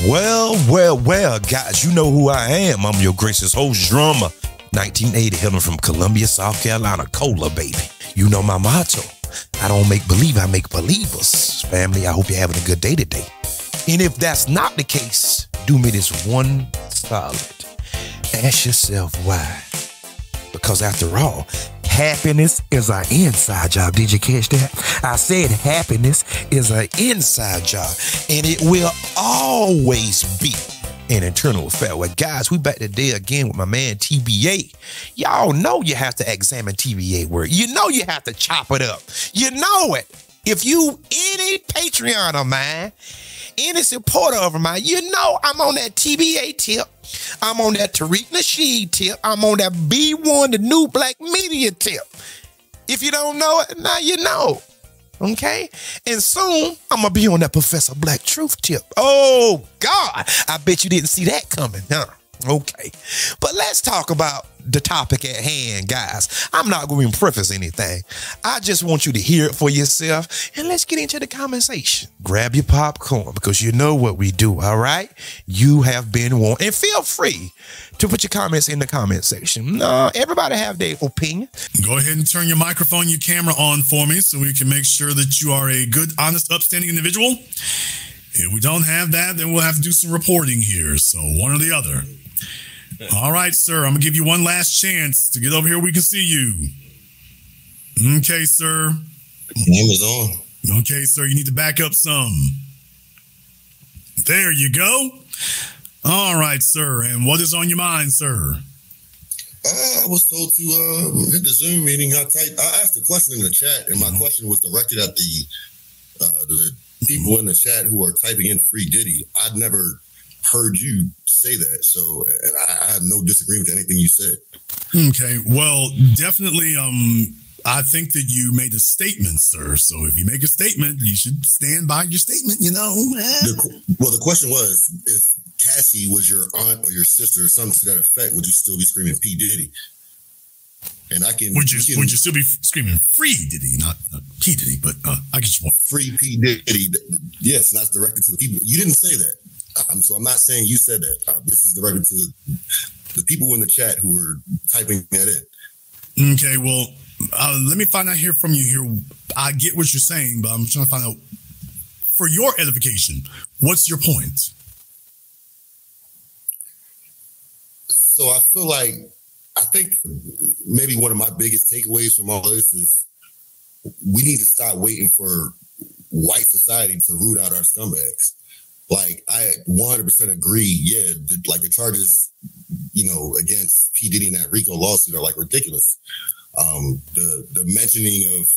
Well, guys, you know who I am. I'm your gracious host, drummer. 1980, hailing from Columbia, South Carolina, Cola, baby. You know my motto. I don't make believe, I make believers. Family, I hope you're having a good day today. And if that's not the case, do me this one solid. Ask yourself why. Because after all, happiness is an inside job. Did you catch that? I said happiness is an inside job, and it will always be an internal affair. Well, guys, we back today again with my man TBA. Y'all know you have to examine TBA work. You know you have to chop it up. You know it. If you any Patreon of mine, any supporter of mine, you know I'm on that TBA tip. I'm on that Tariq Nasheed tip. I'm on that B1, the new black media tip. If you don't know it, now you know. Okay? And soon, I'm going to be on that Professor Black Truth tip. Oh, God. I bet you didn't see that coming, huh? Okay. But let's talk about the topic at hand, guys. I'm not going to preface anything. I just want you to hear it for yourself, and let's get into the conversation. Grab your popcorn, because you know what we do, all right? You have been warned. And feel free to put your comments in the comment section. Everybody have their opinion. Go ahead and turn your microphone, your camera on for me so we can make sure that you are a good, honest, upstanding individual. If we don't have that, then we'll have to do some reporting here. So one or the other. All right, sir. I'm going to give you one last chance to get over here. We can see you. Okay, sir. Name is on. Okay, sir. You need to back up some. There you go. All right, sir. And what is on your mind, sir? I was told to hit the Zoom meeting. I asked a question in the chat, and my question was directed at the people in the chat who are typing in free Diddy. I'd never heard you say that, so and I have no disagreement with anything you said. Okay, well, definitely, I think that you made a statement, sir. So if you make a statement, you should stand by your statement, you know. The question was, if Cassie was your aunt or your sister or something to that effect, would you still be screaming P. Diddy? And I can. Would you still be screaming free Diddy, not P. Diddy? But I get you one. Free P. Diddy. Yes, and that's directed to the people. You didn't say that. So I'm not saying you said that. This is directed to the people in the chat who were typing that in. Okay, well, let me find out here from you here. I get what you're saying, but I'm trying to find out, for your edification, what's your point? So I think maybe one of my biggest takeaways from all this is we need to stop waiting for white society to root out our scumbags. Like, I 100% agree. Yeah, the charges, against P. Diddy and that RICO lawsuit are ridiculous. The mentioning of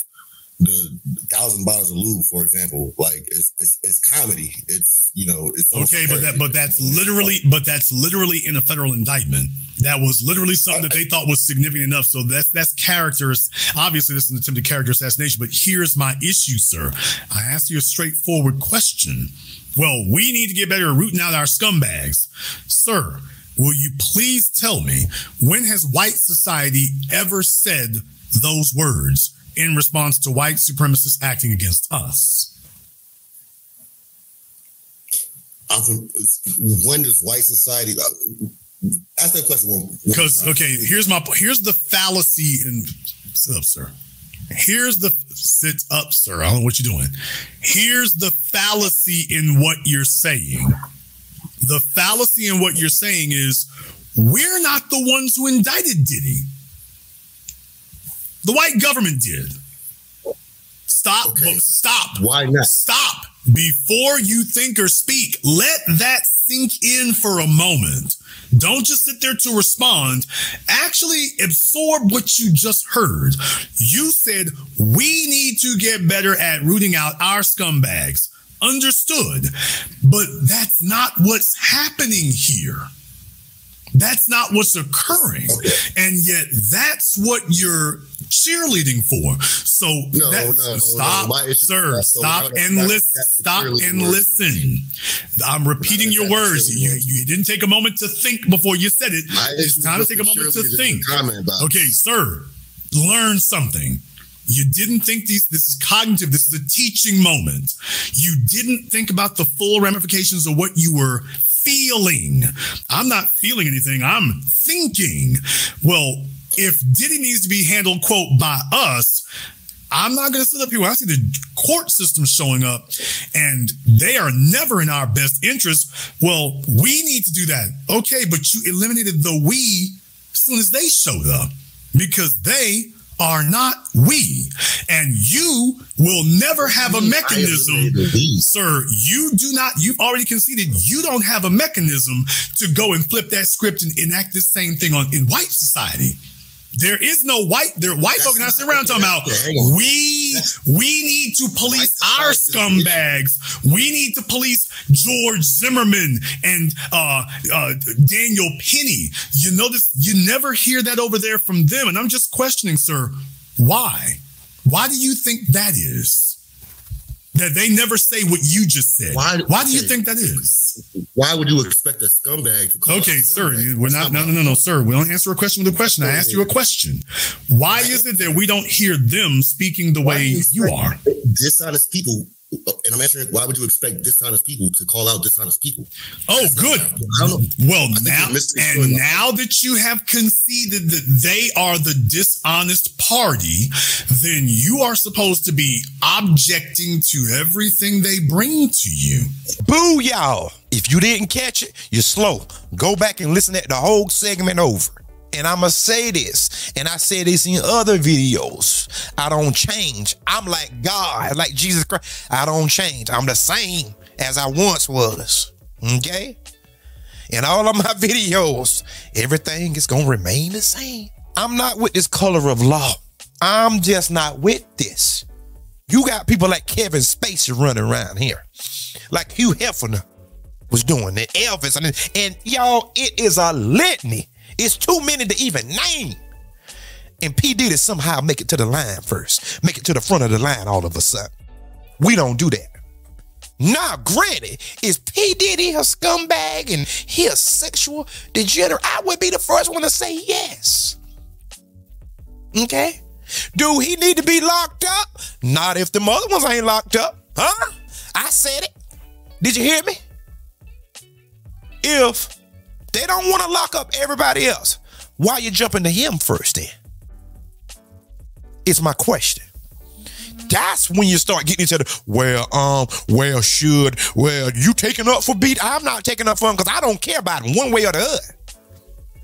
the 1,000 bottles of lube, for example, it's comedy. It's okay, but that's literally in a federal indictment. That was literally something that they thought was significant enough. So that's characters. Obviously, this is an attempted character assassination. But here's my issue, sir. I asked you a straightforward question. Well, we need to get better at rooting out our scumbags. Sir, will you please tell me, when has white society ever said those words in response to white supremacists acting against us? When does white society... Ask that question. Because, okay, here's the fallacy in... Sit up, sir. Sit up, sir. I don't know what you're doing. Here's the fallacy in what you're saying. The fallacy in what you're saying is we're not the ones who indicted Diddy. The white government did. Stop. Okay. Stop. Why not? Stop. Before you think or speak, let that sink in for a moment. Don't just sit there to respond. Actually absorb what you just heard. You said we need to get better at rooting out our scumbags. Understood. But that's not what's happening here. That's not what's occurring. And yet that's what you're cheerleading for. So stop and listen. I'm repeating your words. You didn't take a moment to think before you said it. It's time to take a moment to think. Okay, sir, learn something. You didn't think this is cognitive. This is a teaching moment. You didn't think about the full ramifications of what you were feeling. I'm not feeling anything. I'm thinking. Well, if Diddy needs to be handled, quote, by us, I'm not going to sit up here when I see the court system showing up and they are never in our best interest. Well, we need to do that. Okay, but you eliminated the we as soon as they showed up because they are not we. And you will never have a mechanism, sir. You've already conceded you don't have a mechanism to go and flip that script and enact the same thing in white society. There is no white folk not sitting around talking about we need to police our scumbags. We need to police George Zimmerman and Daniel Penny. You know this, you never hear that over there from them. And I'm just questioning, sir, why? Why do you think that is? That they never say what you just said. Why do you think that is? Why would you expect a scumbag to call? Okay, sir, we're not. No, sir. We don't answer a question with a question. I asked you a question. Why is it that we don't hear them speaking the way you are? Dishonest people. And I'm answering, why would you expect dishonest people to call out dishonest people? Oh, good. Well, now that you have conceded that they are the dishonest party, then you are supposed to be objecting to everything they bring to you. Boo, y'all. If you didn't catch it, you're slow. Go back and listen to the whole segment over. And I'm going to say this, and I said this in other videos. I don't change. I'm like God, like Jesus Christ. I don't change. I'm the same as I once was. Okay? In all of my videos, everything is going to remain the same. I'm not with this color of law. I'm just not with this. You got people like Kevin Spacey running around here. Like Hugh Hefner was doing it. Elvis. And y'all, it is a litany. It's too many to even name. And P. Diddy somehow make it to the line first. Make it to the front of the line all of a sudden. We don't do that. Now, granted, is P. Diddy a scumbag and he a sexual degenerate? I would be the first one to say yes. Okay? Do he need to be locked up? Not if the other ones ain't locked up. Huh? I said it. Did you hear me? If they don't want to lock up everybody else, why you jumping to him first then? It's my question. That's when you start getting into the, you taking up for beat? I'm not taking up for him because I don't care about him one way or the other.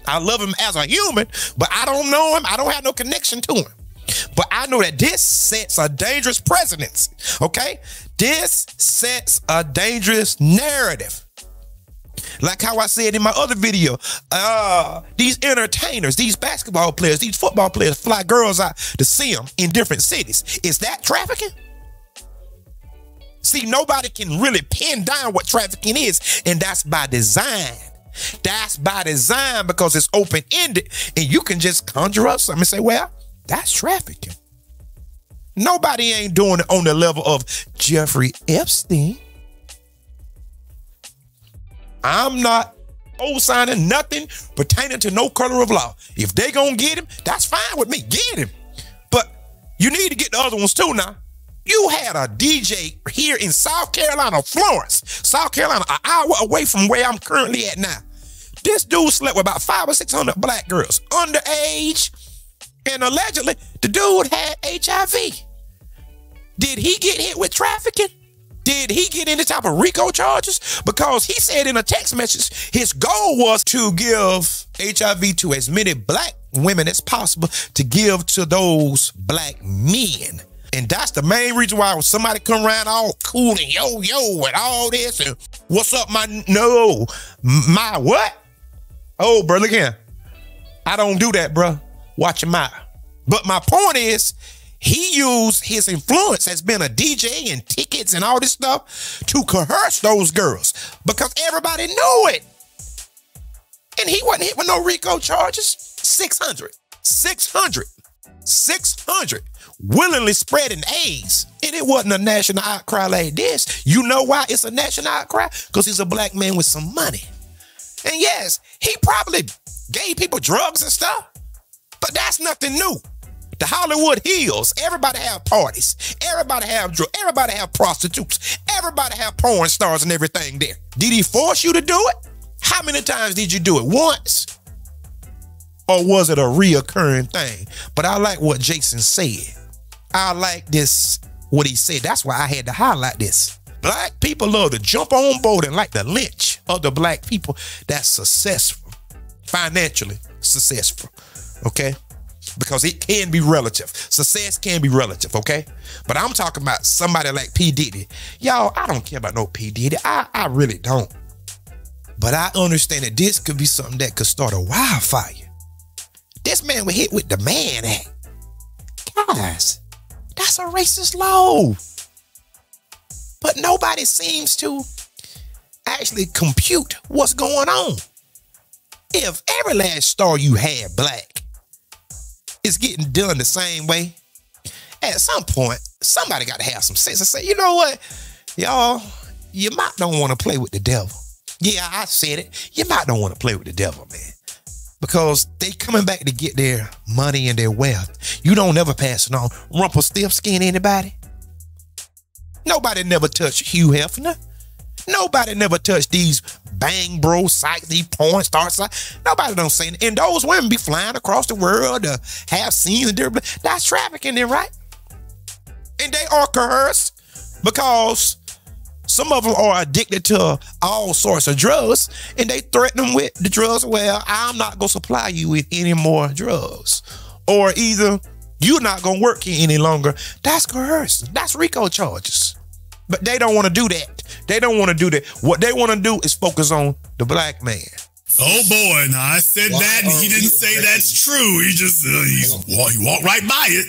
I love him as a human, but I don't know him. I don't have no connection to him. But I know that this sets a dangerous precedence, okay? This sets a dangerous narrative. Like how I said in my other video, these entertainers, these basketball players, these football players fly girls out to see them in different cities. Is that trafficking? See, nobody can really pin down what trafficking is, and that's by design. That's by design because it's open-ended, and you can just conjure up something and say, well, that's trafficking. Nobody ain't doing it on the level of Jeffrey Epstein. I'm not signing nothing pertaining to no color of law. If they gonna get him, that's fine with me. Get him. But you need to get the other ones too now. You had a DJ here in South Carolina, Florence, South Carolina, an hour away from where I'm currently at now. This dude slept with about 500 or 600 black girls, underage, and allegedly the dude had HIV. Did he get hit with trafficking? Did he get any type of RICO charges? Because he said in a text message, his goal was to give HIV to as many black women as possible to give to those black men. And that's the main reason why when somebody come around all cool and yo and all this and what's up, my what? Oh, bro, look here. I don't do that, bro. Watch your mouth. But my point is, he used his influence as being a DJ and tickets and all this stuff to coerce those girls because everybody knew it. And he wasn't hit with no RICO charges. 600 willingly spreading AIDS. And it wasn't a national outcry like this. You know why it's a national outcry? Because he's a black man with some money. And yes, he probably gave people drugs and stuff, but that's nothing new. The Hollywood Hills, everybody have parties. Everybody have drugs. Everybody have prostitutes. Everybody have porn stars and everything there. Did he force you to do it? How many times did you do it? Once? Or was it a reoccurring thing? But I like what Jason said. I like this, what he said. That's why I had to highlight this. Black people love to jump on board and like the lynch of the black people that's successful, financially successful, okay? Because it can be relative. Success can be relative, okay? But I'm talking about somebody like P. Diddy. Y'all, I don't care about no P. Diddy. I really don't. But I understand that this could be something that could start a wildfire. This man was hit with the Mann Act. Guys, that's a racist law. But nobody seems to actually compute what's going on. If every last star you had black is getting done the same way, at some point, somebody got to have some sense and say, you know what, y'all, you might don't want to play with the devil. Yeah, I said it. You might don't want to play with the devil, man. Because they coming back to get their money and their wealth. You don't never pass it on. Rumpelstiltskin anybody? Nobody never touched Hugh Hefner. Nobody never touched these bang bro sites, these porn stars. Nobody don't say it. And those women be flying across the world to have scenes and different. That's trafficking them, right? And they are coerced because some of them are addicted to all sorts of drugs and they threaten them with the drugs. Well, I'm not going to supply you with any more drugs. Or either you're not going to work here any longer. That's coercion. That's RICO charges. But they don't want to do that. They don't want to do that. What they want to do is focus on the black man. Oh boy, now I said that and he didn't say that's true. He just, he walked right by it.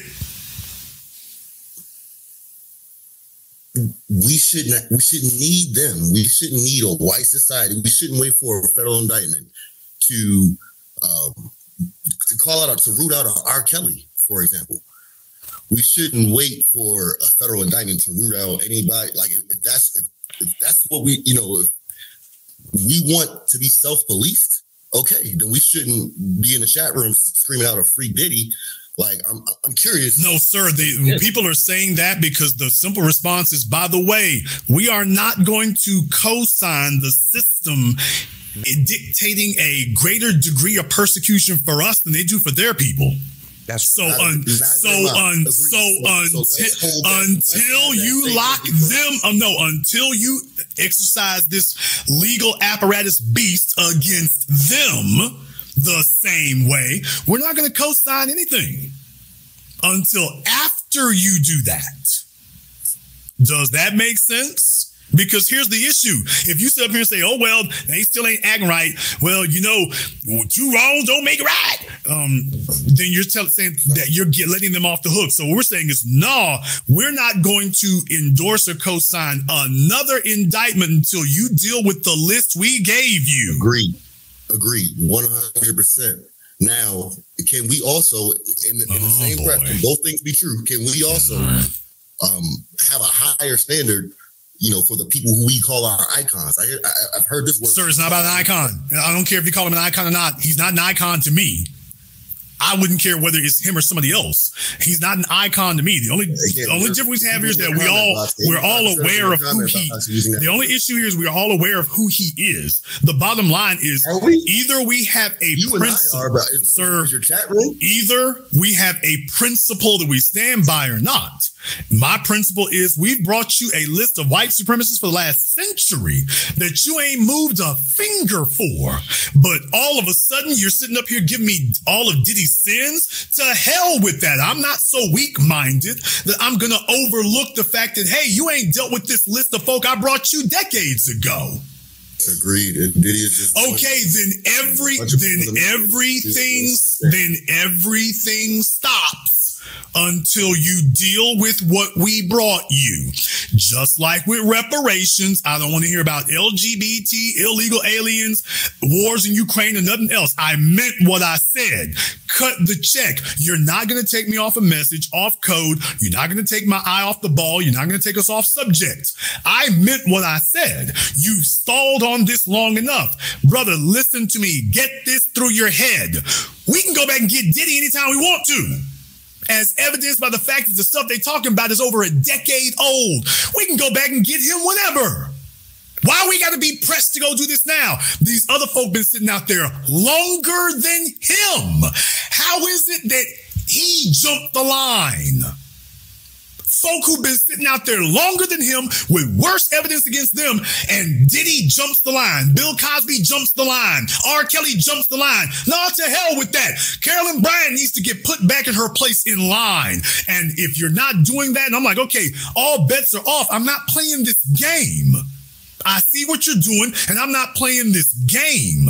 We shouldn't need them. We shouldn't need a white society. We shouldn't wait for a federal indictment to call out, to root out R. Kelly, for example. We shouldn't wait for a federal indictment to root out anybody. Like if that's what we, if we want to be self-policed, okay, then we shouldn't be in the chat room screaming out a free Diddy. Like, I'm curious. No, sir. People are saying that because the simple response is, by the way, we are not going to co-sign the system dictating a greater degree of persecution for us than they do for their people. That's until you exercise this legal apparatus beast against them the same way, we're not going to co-sign anything until after you do that. Does that make sense? Because here's the issue. If you sit up here and say, oh, well, they still ain't acting right. Well, two wrongs don't make it right. Then you're saying that you're letting them off the hook. So what we're saying is, no, we're not going to endorse or co-sign another indictment until you deal with the list we gave you. Agreed. 100%. Now, can we also, in the same breath, can both things be true? Can we also have a higher standard, for the people who we call our icons? I've heard this word. Sir, it's not about an icon. I don't care if you call him an icon or not. He's not an icon to me. I wouldn't care whether it's him or somebody else. He's not an icon to me. The only difference we have here is that we're all aware of who he. The only issue here is we're all aware of who he is. The bottom line is either we have a principle, sir. Your chat room? Either we have a principle that we stand by or not. My principle is we've brought you a list of white supremacists for the last century that you ain't moved a finger for. But all of a sudden, you're sitting up here giving me all of Diddy's sins. To hell with that. I'm not so weak-minded that I'm going to overlook the fact that, hey, you ain't dealt with this list of folk I brought you decades ago. Agreed. And Diddy is just okay. Then everything stops until you deal with what we brought you. Just like with reparations, I don't want to hear about LGBT, illegal aliens, wars in Ukraine, and nothing else. I meant what I said. Cut the check. You're not going to take me off a message, off code. You're not going to take my eye off the ball. You're not going to take us off subject. I meant what I said. You've stalled on this long enough. Brother, listen to me. Get this through your head. We can go back and get Diddy anytime we want to. as evidenced by the fact that the stuff they're talking about is over a decade old. We can go back and get him whenever. Why we got to be pressed to go do this now? These other folk been sitting out there longer than him. How is it that he jumped the line? Folk who've been sitting out there longer than him with worse evidence against them, and Diddy jumps the line. Bill Cosby jumps the line. R. Kelly jumps the line. No, to hell with that. Carolyn Bryant needs to get put back in her place in line. And if you're not doing that, and I'm like, okay, all bets are off. I'm not playing this game. I see what you're doing, and I'm not playing this game.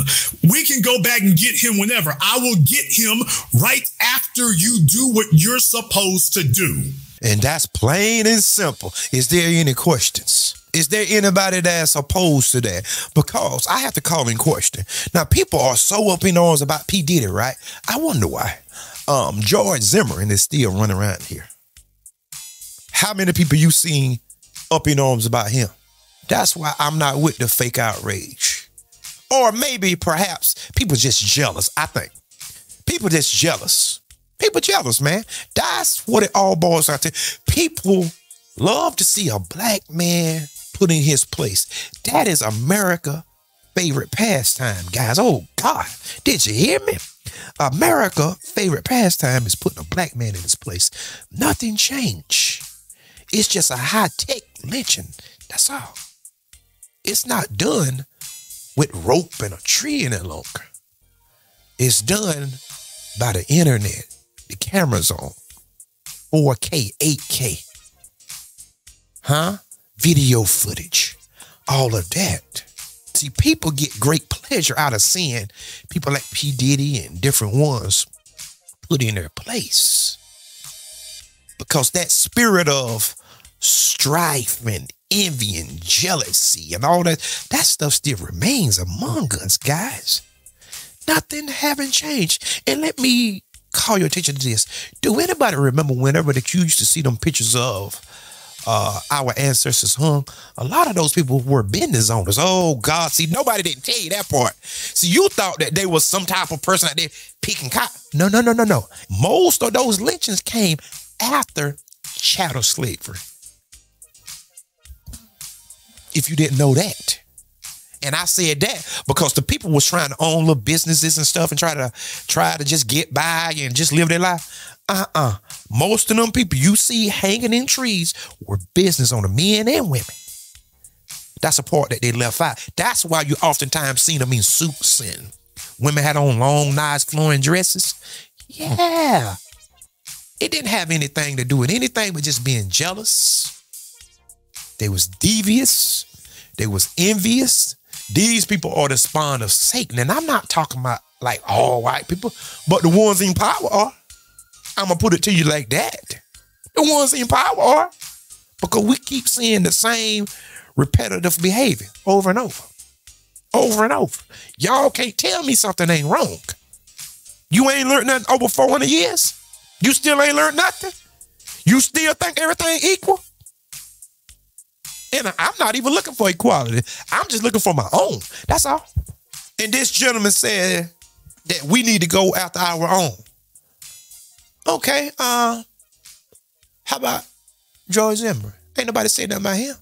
We can go back and get him whenever. I will get him right after you do what you're supposed to do. And that's plain and simple. Is there any questions? Is there anybody that's opposed to that? Because I have to call in question. Now, people are so up in arms about P. Diddy, right? I wonder why. George Zimmerman is still running around here. How many people you seen up in arms about him? That's why I'm not with the fake outrage. Or maybe, perhaps, people just jealous, I think. People just jealous. People jealous, man. That's what it all boils down to. People love to see a black man put in his place. That is America's favorite pastime, guys. Oh, God. Did you hear me? America's favorite pastime is putting a black man in his place. Nothing changed. It's just a high-tech lynching. That's all. It's not done with rope and a tree any longer. It's done by the internet, the cameras on, 4K, 8K, video footage, all of that. See, people get great pleasure out of seeing people like P. Diddy and different ones put in their place, because that spirit of strife and envy and jealousy and all that stuff still remains among us, guys. Nothing haven't changed. And let me call your attention to this. Do anybody remember whenever that you used to see them pictures of our ancestors hung? A lot of those people were business owners. Oh, God. See, nobody didn't tell you that part. See, you thought that they was some type of person out there picking cotton. No. Most of those lynchings came after chattel slavery. If you didn't know that. And I said that because the people was trying to own little businesses and stuff and try to just get by and just live their life. Most of them people you see hanging in trees were business owners, men and women. That's a part that they left out. That's why you oftentimes see them in suits and women had on long, nice, flowing dresses. Yeah. It didn't have anything to do with anything but just being jealous. They was devious. They was envious. These people are the spawn of Satan. And I'm not talking about like all white people, but the ones in power are. I'm going to put it to you like that. The ones in power are. Because we keep seeing the same repetitive behavior over and over. Over and over. Y'all can't tell me something ain't wrong. You ain't learned nothing over 400 years? You still ain't learned nothing? You still think everything equal? And I'm not even looking for equality. I'm just looking for my own. That's all. And this gentleman said that we need to go after our own. Okay, how about George Zimmerman? Ain't nobody saying nothing about him.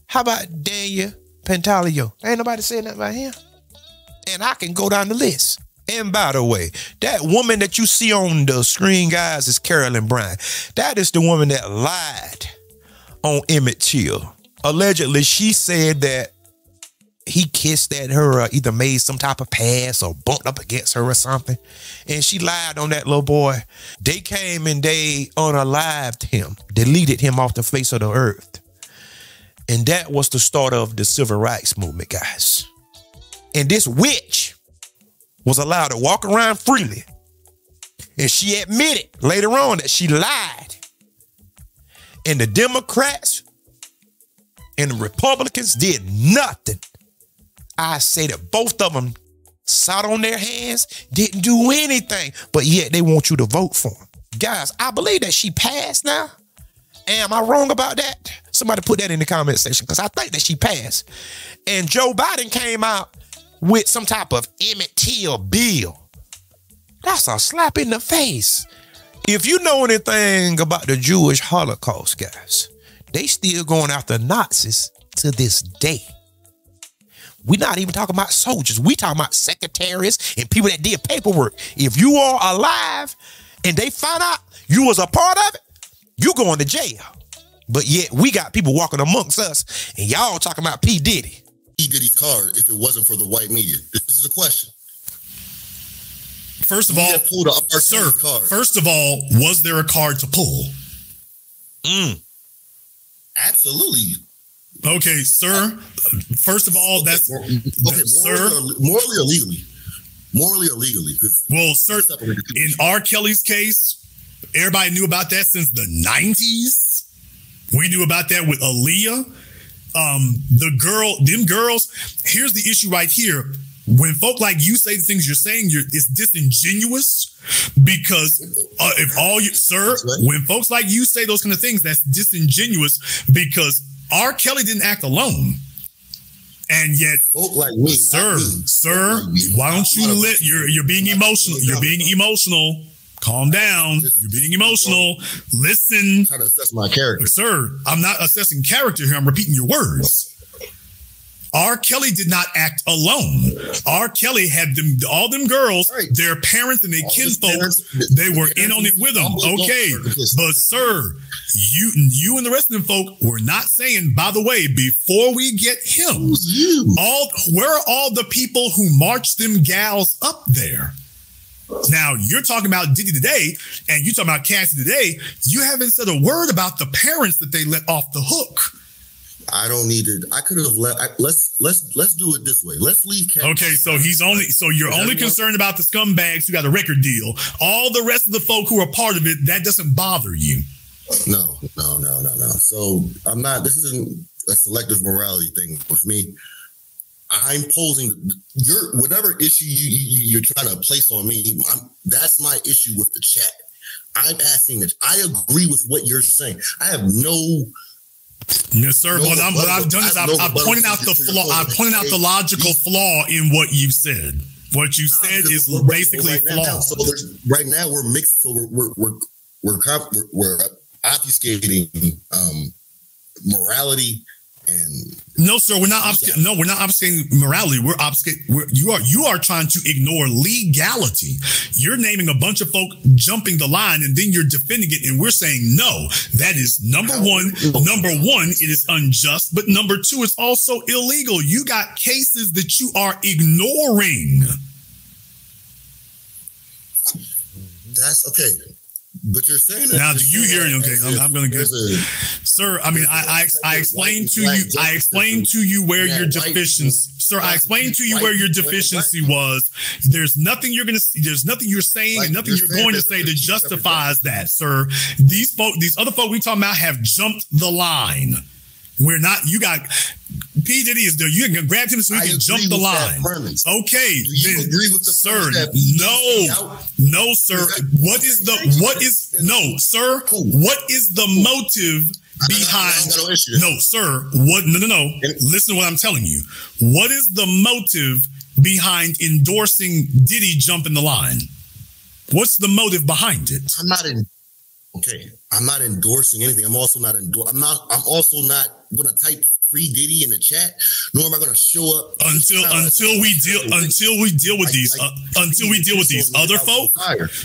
How about Daniel Pantaleo? Ain't nobody saying nothing about him. And I can go down the list. And by the way, that woman that you see on the screen, guys, is Carolyn Bryant. That is the woman that lied on Emmett Till. Allegedly, she said that he kissed at her or either made some type of pass or bumped up against her or something. And she lied on that little boy. They came and they unalived him, deleted him off the face of the earth. And that was the start of the civil rights movement, guys. And this witch was allowed to walk around freely. And she admitted later on that she lied. And the Democrats and the Republicans did nothing. I say that both of them sat on their hands, didn't do anything, but yet they want you to vote for them. Guys, I believe that she passed now. Am I wrong about that? Somebody put that in the comment section, because I think that she passed. And Joe Biden came out with some type of Emmett Till bill. That's a slap in the face. If you know anything about the Jewish Holocaust, guys, they still going after Nazis to this day. We're not even talking about soldiers. We talking about secretaries and people that did paperwork. If you are alive and they find out you was a part of it, you going to jail. But yet we got people walking amongst us and y'all talking about P. Diddy. P. Diddy's card if it wasn't for the white media? This is a question. First of all, sir, first of all, was there a card to pull? Absolutely. Okay, sir. First of all, that's sir. Morally or legally? Morally or legally? Well, sir, in R. Kelly's case, everybody knew about that since the 90s. We knew about that with Aaliyah. Them girls. Here's the issue right here. When folk like you say the things you're saying, it's disingenuous because when folks like you say those kind of things, that's disingenuous because R. Kelly didn't act alone. And yet, folk like me, sir, why don't you you're being emotional. You're being emotional. Calm down. You're being emotional. Listen. Trying to assess my character. Sir, I'm not assessing character here. I'm repeating your words. R. Kelly did not act alone. R. Kelly had all them girls, their parents and their kinfolk, they were in on it with them. Okay. But sir, you and the rest of them folk were not saying, by the way, before we get him, where are all the people who marched them gals up there? Now, you're talking about Diddy today, and you're talking about Cassie today. You haven't said a word about the parents that they let off the hook. I don't need it. I could have let's do it this way. Let's leave Cassie. Okay, so you're only concerned about the scumbags who got a record deal. All the rest of the folk who are part of it, that doesn't bother you. No. So I'm not, this isn't a selective morality thing with me. I'm posing whatever issue you're trying to place on me. That's my issue with the chat. I'm asking that. I agree with what you're saying. I have no. Yes, sir. What I've done is I've pointed out the flaw. I pointed out the logical flaw in what you said. What you said is basically flawed. So right now we're mixed. So we're obfuscating morality. And no, sir, we're not obfuscating morality. You are trying to ignore legality. You're naming a bunch of folk jumping the line, and then you're defending it, and we're saying no. That is number one. Number one, it is unjust, but number two, it's also illegal. You got cases that you are ignoring. That's okay. But you're saying that now, do you hear it? Okay, I'm going to get sir. I mean, I explained to you. I explained to you where your deficiency, sir. I explained to you where your deficiency was. There's nothing you're going to. There's nothing you're saying, and nothing you're going to say that justifies that, sir. These other folk we talking about have jumped the line. We're not. You got P. Diddy is there. You can grab him so he can jump the line. Okay, do you agree with the sir? No, sir. What is the motive behind? No, sir. What? No. Listen to what I'm telling you. What is the motive behind endorsing Diddy jumping the line? What's the motive behind it? I'm not endorsing anything. I'm also not going to type free Diddy in the chat, nor am I going to show up until we deal with these other folk,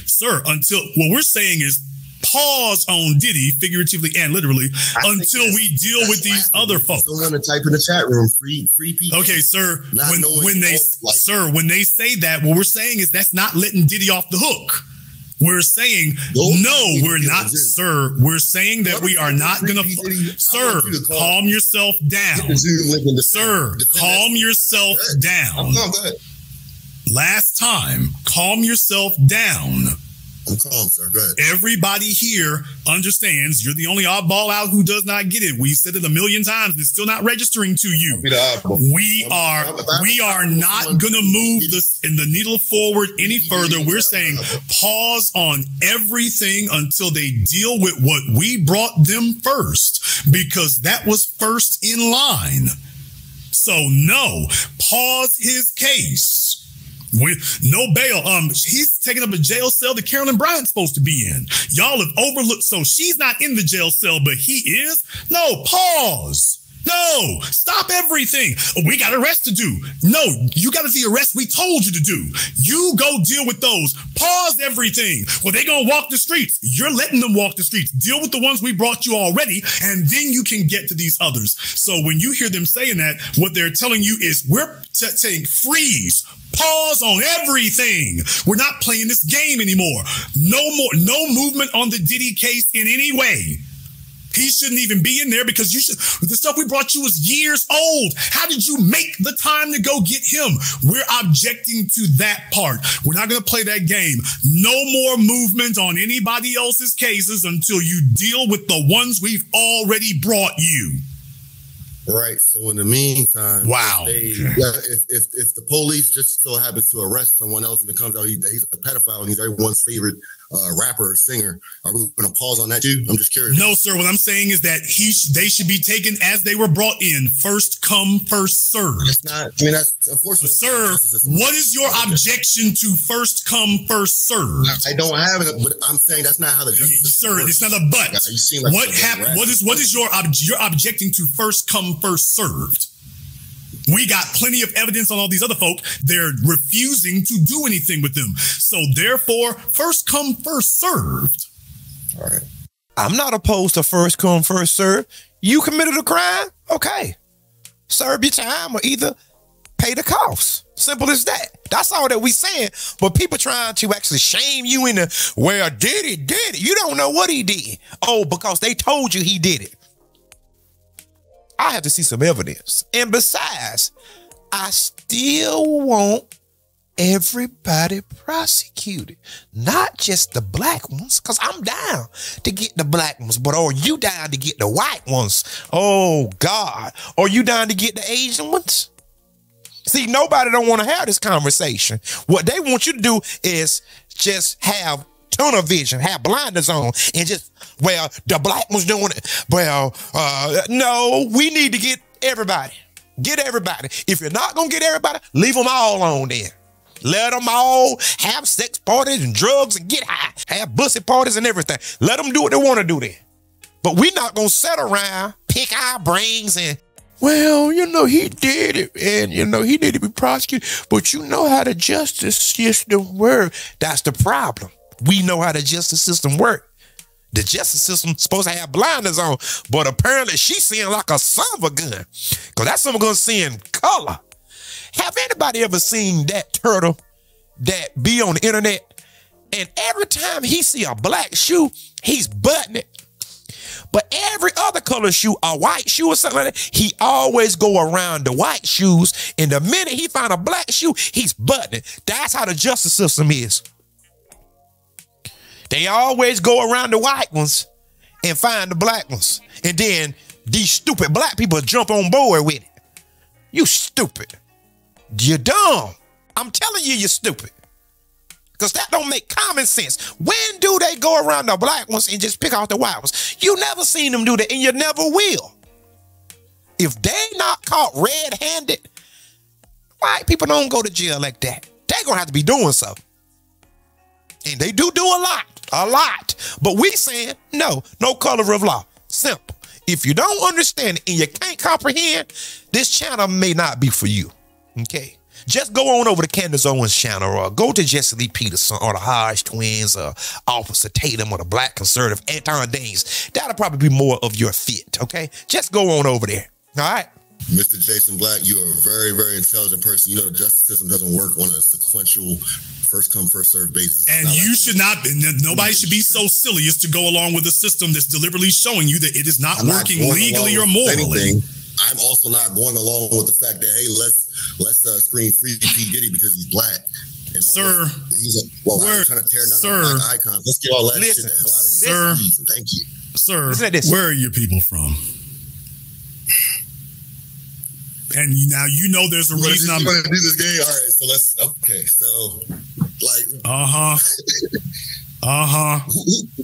sir. What we're saying is pause on Diddy, figuratively and literally, until we deal with these other folks. Don't want to type in the chat room free people. Okay, sir. When they say that, what we're saying is that's not letting Diddy off the hook. We're saying, no, we're not, sir. We're saying that we are not going to, sir, calm yourself down. Sir, calm yourself down. Last time, calm yourself down. I'm calm, sir. Go ahead. Everybody here understands you're the only oddball out who does not get it. We said it a million times. It's still not registering to you. We are not going to move the needle forward any further. We're saying pause on everything until they deal with what we brought them first, because that was first in line. So no, pause his case No bail. He's taking up a jail cell that Carolyn Bryant's supposed to be in. Y'all have overlooked. So she's not in the jail cell, but he is. No, pause. No, stop everything. We got arrests to do. No, you got the arrest we told you to do. You go deal with those. Pause everything. Well, they gonna walk the streets. You're letting them walk the streets. Deal with the ones we brought you already, and then you can get to these others. So when you hear them saying that, what they're telling you is we're saying freeze. Pause on everything. We're not playing this game anymore. No movement on the Diddy case in any way. He shouldn't even be in there because the stuff we brought you was years old. How did you make the time to go get him? We're objecting to that part. We're not going to play that game. No more movement on anybody else's cases until you deal with the ones we've already brought you. Right. So in the meantime, wow. If the police just so happen to arrest someone else and it comes out he's a pedophile and he's everyone's favorite rapper or singer, are we going to pause on that too? I'm just curious. No, sir. What I'm saying is that they should be taken as they were brought in. First come, first served. It's not. I mean, that's unfortunate. Sir, what is your objection to first come, first served? I don't have it, but I'm saying that's not how the justice sir, works. it's not a but. You seem like what happened? What is your you're objecting to first come, first served? We got plenty of evidence on all these other folk. They're refusing to do anything with them. So therefore, first come, first served. All right. I'm not opposed to first come, first serve. You committed a crime? Okay. Serve your time or either pay the cost. Simple as that. That's all that we saying. But people trying to actually shame you into, well, did it. You don't know what he did. Oh, because they told you he did it. I have to see some evidence. And besides, I still want everybody prosecuted, not just the black ones, because I'm down to get the black ones, but are you down to get the white ones? Oh, God. Are you down to get the Asian ones? See, nobody don't want to have this conversation. What they want you to do is just have tunnel vision, have blinders on, and just, well, the black one's doing it. Well, no, we need to get everybody. Get everybody. If you're not going to get everybody, leave them all on there. Let them all have sex parties and drugs and get high. Have bussy parties and everything. Let them do what they want to do there. But we're not going to sit around, pick our brains and, well, you know, he did it and, you know, he need to be prosecuted. But you know how the justice system works. That's the problem. We know how the justice system works. The justice system's supposed to have blinders on, but apparently she's seeing like a son of a gun. Because that son of a gun seeing color. Have anybody ever seen that turtle that be on the internet? And every time he see a black shoe, he's butting it. But every other color shoe, a white shoe or something like that, he always go around the white shoes. And the minute he find a black shoe, he's butting it. That's how the justice system is. They always go around the white ones and find the black ones. And then these stupid black people jump on board with it. You stupid. You're dumb. I'm telling you, you're stupid. Because that don't make common sense. When do they go around the black ones and just pick out the white ones? You never seen them do that, and you never will. If they not caught red-handed, white people don't go to jail like that. They gonna have to be doing something. And they do a lot. But we saying, no color of law. Simple. If you don't understand it and you can't comprehend, this channel may not be for you. Okay? Just go on over to Candace Owens' channel or go to Jesse Lee Peterson or the Hodge Twins or Officer Tatum or the Black Conservative Anton Daines. That'll probably be more of your fit, okay? Just go on over there, all right? Mr. Jason Black, you are a very, very intelligent person. You know the justice system doesn't work on a sequential first come, first served basis. And you should not, nobody should be so silly as to go along with a system that's deliberately showing you that it is not working legally or morally. I'm also not going along with the fact that, hey, let's screen free P. Diddy because he's black. And sir, I'm trying to tear down the black icon. Let's get all that shit the hell out of here. Sir, thank you. Sir, where are your people from? And now you know there's a reason I'm going to do this game. All right, so let's. Okay, so like.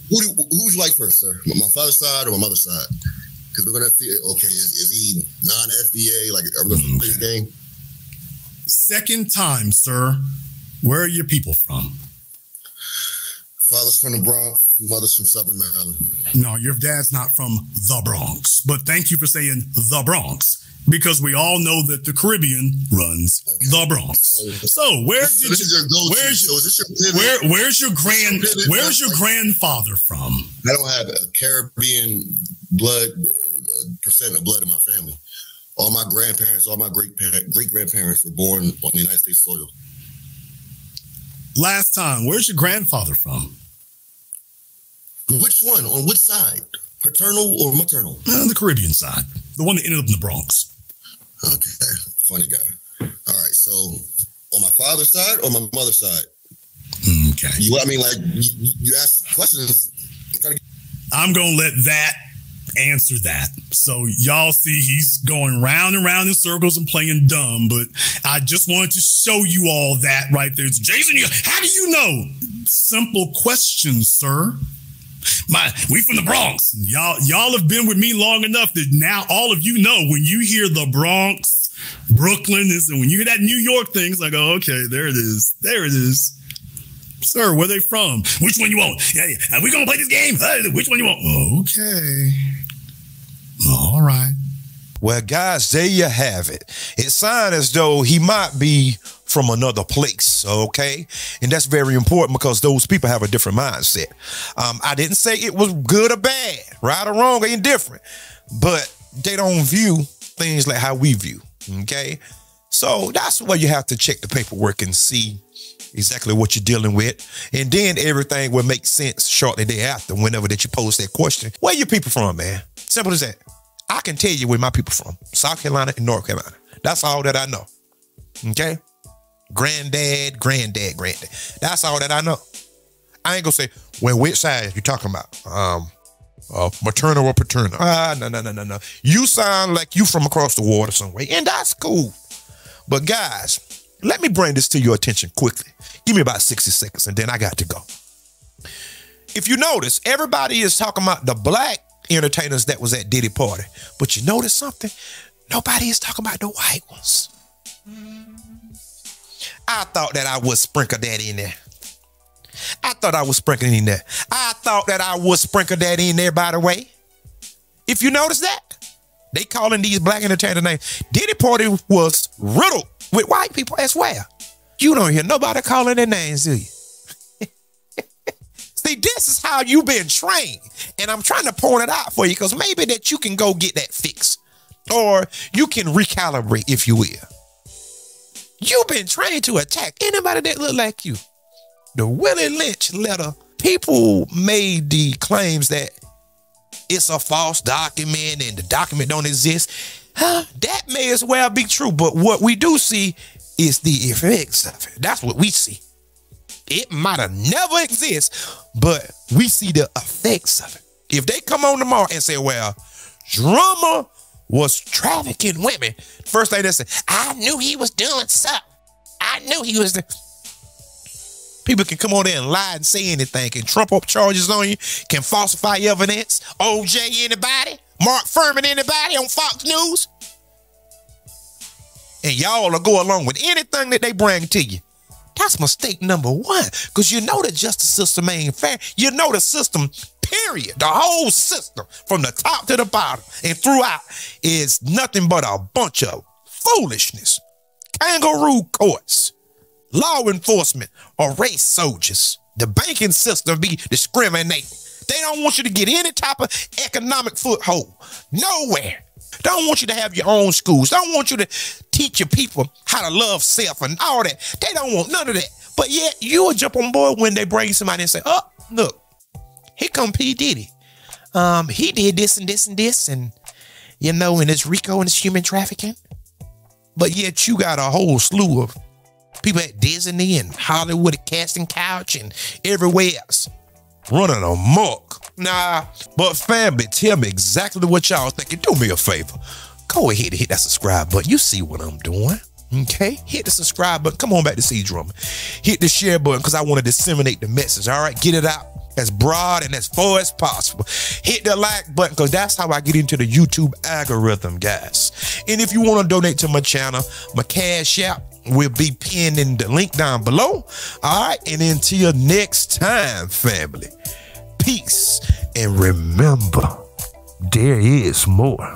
Who would you like first, sir? My father's side or my mother's side? Because we're gonna see. Okay, is he non-FBA? Like, are we going to play this game? Second time, sir. Where are your people from? Father's from the Bronx, mother's from Southern Maryland. No, your dad's not from the Bronx, but thank you for saying the Bronx, because we all know that the Caribbean runs the Bronx. So where's your grandfather from? I don't have a Caribbean blood, percent of blood in my family. All my grandparents, all my great-grandparents were born on the United States soil. Last time, where's your grandfather from? Which one? On which side? Paternal or maternal? The Caribbean side. The one that ended up in the Bronx. Okay, funny guy. All right, so on my father's side or my mother's side? Okay. You ask questions. I'm going to let that answer that. So y'all see he's going round and round in circles and playing dumb, but I just wanted to show you all that right there. It's Jason, how do you know? Simple questions, sir. We from the Bronx. Y'all have been with me long enough that now all of you know when you hear the Bronx, Brooklyn, and when you hear that New York thing, it's like, oh, okay, there it is. There it is. Sir, where they from? Which one you want? Yeah, are we going to play this game? Which one you want? Okay. All right. Well, guys, there you have it. It sounds as though he might be from another place, okay? And that's very important because those people have a different mindset. I didn't say it was good or bad, right or wrong or indifferent, but they don't view things like how we view, okay? So that's where you have to check the paperwork and see exactly what you're dealing with. And then everything will make sense shortly thereafter whenever that you pose that question. Where your people from, man? Simple as that. I can tell you where my people from. South Carolina and North Carolina. That's all that I know. Okay? Granddad. That's all that I know. I ain't gonna say, well, which side you talking about? Maternal or paternal? No. You sound like you from across the water somewhere, and that's cool. But guys, let me bring this to your attention quickly. Give me about 60 seconds, and then I got to go. If you notice, everybody is talking about the black entertainers that was at Diddy party. But you notice something? Nobody is talking about the white ones. I thought that I would sprinkle that in there. I thought that I would sprinkle that in there, by the way. If you notice that, they calling these black entertainers names. Diddy party was riddled with white people as well. You don't hear nobody calling their names, do you? See, this is how you've been trained. And I'm trying to point it out for you because maybe that you can go get that fixed. Or you can recalibrate, if you will. You've been trained to attack anybody that look like you. The Willie Lynch letter, people made the claims that it's a false document and the document don't exist. That may as well be true, but what we do see is the effects of it. That's what we see. It might have never exist, but we see the effects of it. If they come on tomorrow and say, well, Drummer was trafficking women, first thing they say, I knew he was doing something. I knew he was. People can come on there and lie and say anything, can trump up charges on you, can falsify evidence. OJ anybody? Mark Furman anybody on Fox News? And y'all will go along with anything that they bring to you. That's mistake number one, because you know the justice system ain't fair. You know the system, period, the whole system from the top to the bottom and throughout is nothing but a bunch of foolishness. Kangaroo courts, law enforcement, or race soldiers. The banking system be discriminating. They don't want you to get any type of economic foothold. Nowhere. Don't want you to have your own schools. Don't want you to teach your people how to love self and all that. They don't want none of that. But yet you will jump on board when they bring somebody and say, oh, look, here come P. Diddy. He did this and this and this, and you know, and it's RICO and it's human trafficking. But yet you got a whole slew of people at Disney and Hollywood at Casting Couch and everywhere else running amok. Nah, but family, tell me exactly what y'all thinking. Do me a favor. Go ahead and hit that subscribe button. You see what I'm doing. Okay? Hit the subscribe button. Come on back to C Drummer. Hit the share button because I want to disseminate the message. All right? Get it out as broad and as far as possible. Hit the like button because that's how I get into the YouTube algorithm, guys. And if you want to donate to my channel, my Cash App will be pinned in the link down below. All right, and until next time, family, peace, and remember, there is more.